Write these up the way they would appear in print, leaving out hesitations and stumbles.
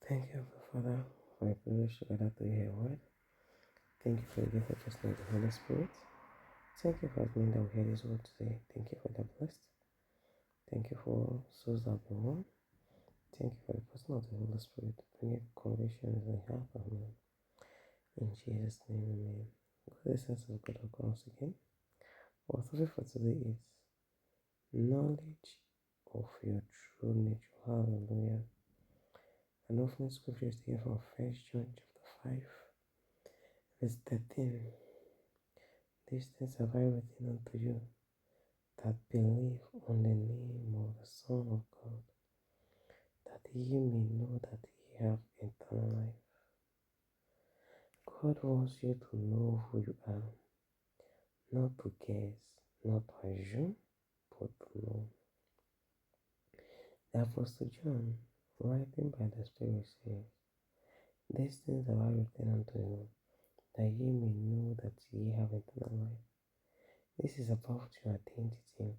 Thank you, Father, for the privilege to gather to hear your word. Thank you for the gift of just the Holy Spirit. Thank you for admitting that we hear this word today. Thank you for the blessed. Thank you for souls that have been won. Thank you for the person of the Holy Spirit bringing conviction in the heart of man. In Jesus' name, amen. Good essence of God once again. Our topic for today is knowledge of your true nature. Hallelujah. An opening scripture is taken from 1 John chapter 5, verse 13. These things have I written unto you that believe on the name of the Son of God, that ye may know that ye have eternal life. God wants you to know who you are, not to guess, not to assume, but to know. The Apostle John, writing by the Spirit, says, these things have I written unto you, that ye may know that ye have eternal life. This is about your identity,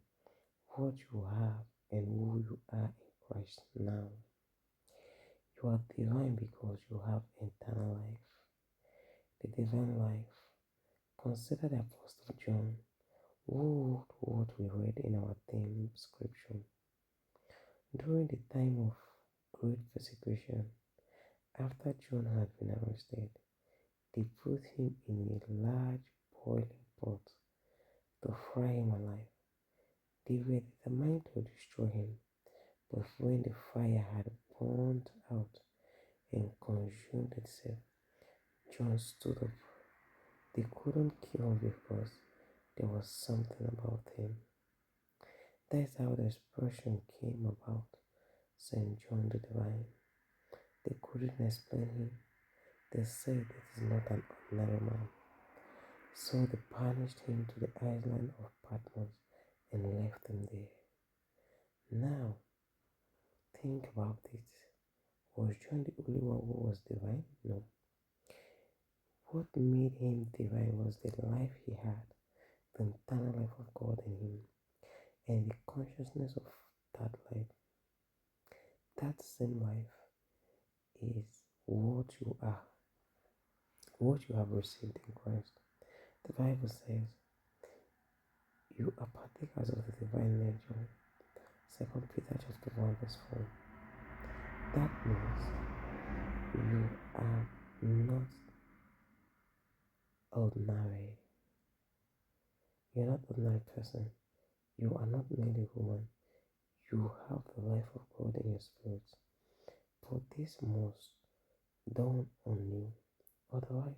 what you have, and who you are in Christ now. You are divine because you have eternal life. The divine life. Consider the Apostle John, who wrote what we read in our theme scripture. During the time of great persecution, after John had been arrested, they put him in a large boiling pot to fry him alive. They were determined to destroy him, but when the fire had burned out and consumed itself, John stood up. They couldn't kill him because there was something about him. That's how the expression came about, Saint John the Divine. They couldn't explain him. They said it is not an ordinary man. So they banished him to the island of Patmos and left him there. Now, think about it. Was John the only one who was divine? No. What made him divine was the life he had, the eternal life of God in him, and the consciousness of that life. That same life is what you are, what you have received in Christ. The Bible says, you are partakers of the divine nature. 2 Peter chapter 1 verse 4. That means you are not ordinary. You're not ordinary person. You are not merely human. You have the life of God in your spirit. But this must dawn on you. Otherwise,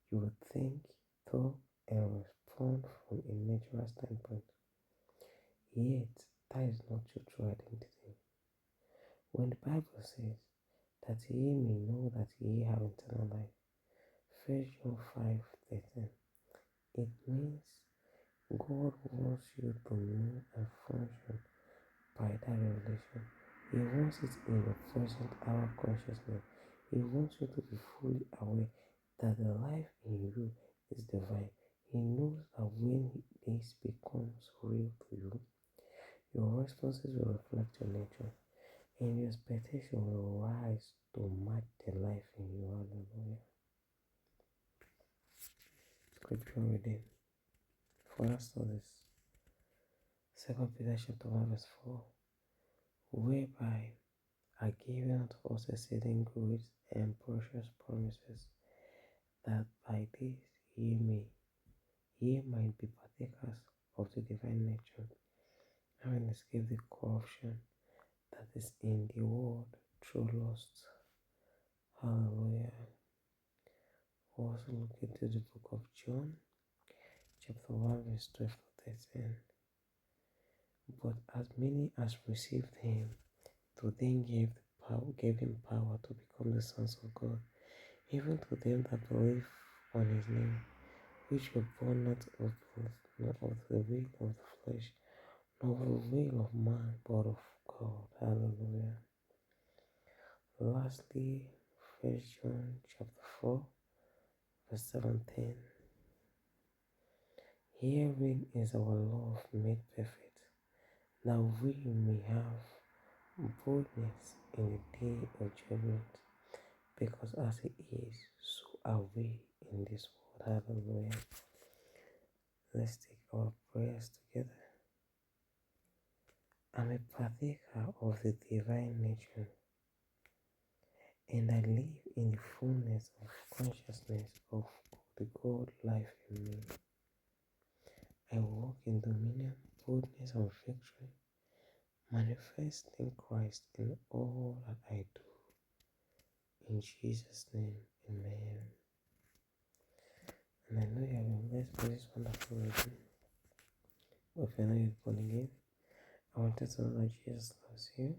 you would think, talk, and respond from a natural standpoint. Yet, that is not your true identity. When the Bible says that ye may know that ye have eternal life, 1 John 5:13, it means God wants you to know and function by that revelation. He wants it in your present hour consciousness. He wants you to be fully aware that the life in you is divine. He knows that when this becomes real to you, your responses will reflect your nature, and your expectation will rise to match the life in you. Hallelujah. Scripture reading for our studies. 2 Peter chapter 1 verse 4. Whereby are given unto us exceeding great and precious promises, that by this ye might be partakers of the divine nature, having escaped the corruption that is in the world through lust. Hallelujah. Also look into the book of John, chapter 1, verse 12 to 13. But as many as received him, to them gave him power to become the sons of God, even to them that believe on his name, which were born not of blood, nor of the will of the flesh, nor of the will of man, but of God. Hallelujah. Lastly, 1 John chapter 4, verse 17. Herein is our love made perfect, that we may have boldness in the day of judgment, because as He is, so are we in this world. Hallelujah. Let's take our prayers together. I'm a partaker of the divine nature, and I live in the fullness of consciousness of the God life in me. I walk in dominion, boldness, and victory, manifesting Christ in all that I do. In Jesus' name, amen. And I know you have been blessed by this wonderful reading. But if you're not yet born again, I wanted to know that Jesus loves you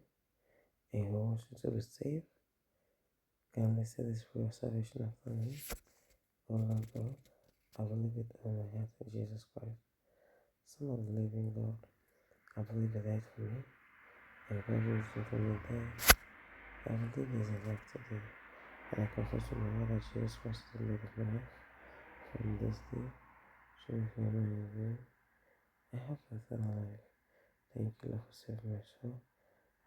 and He wants you to be saved. Can I say this for your salvation after me? Oh Lord God, I believe it in my heart in Jesus Christ, Son of the living God. I believe He died for me, and God raised Him from the dead. I believe He is alive today, and I confess with my heart that Jesus Christ is the Lord of my life. From this day, show me for my name. I have eternal life. Thank you, Lord, for saving my soul.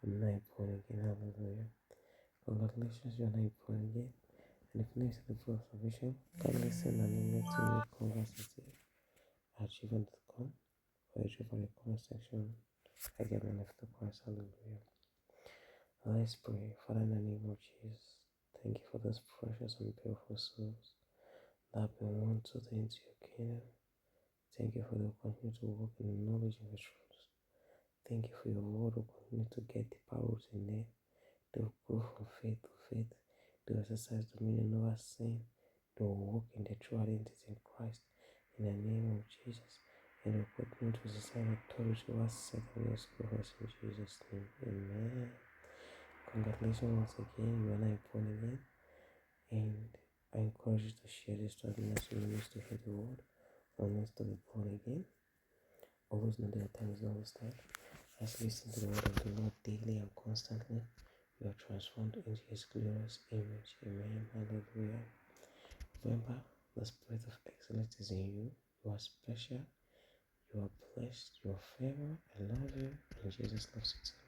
I'm now born again. Hallelujah. Congratulations, you are now born again. And if you need the full salvation, kindly send an email to me, conversation@gmail.com, or you drop in the comment section. I get my life to Christ. Hallelujah. Let's pray. Father, in the name of Jesus, thank you for those precious and beautiful souls that have been won today into your kingdom. Thank you for the opportunity to walk in the knowledge of the truth. Thank you for your word will continue to get deeper roots in there. They will grow from faith to faith. They will exercise dominion over sin. They will walk in their true identity in Christ. In the name of Jesus. And they will continue to exercise authority over Satan and his cohorts in Jesus' name. Amen. Congratulations once again. You are now born again. And I encourage you to share this to others who needs to hear the word or needs to be born again. Always know that your time is not wasted. As you listen to the word of the Lord daily and constantly, you are transformed into His glorious image. Amen. Hallelujah. Remember, the spirit of excellence is in you. You are special. You are blessed. You are favored. I love you. And Jesus loves you too.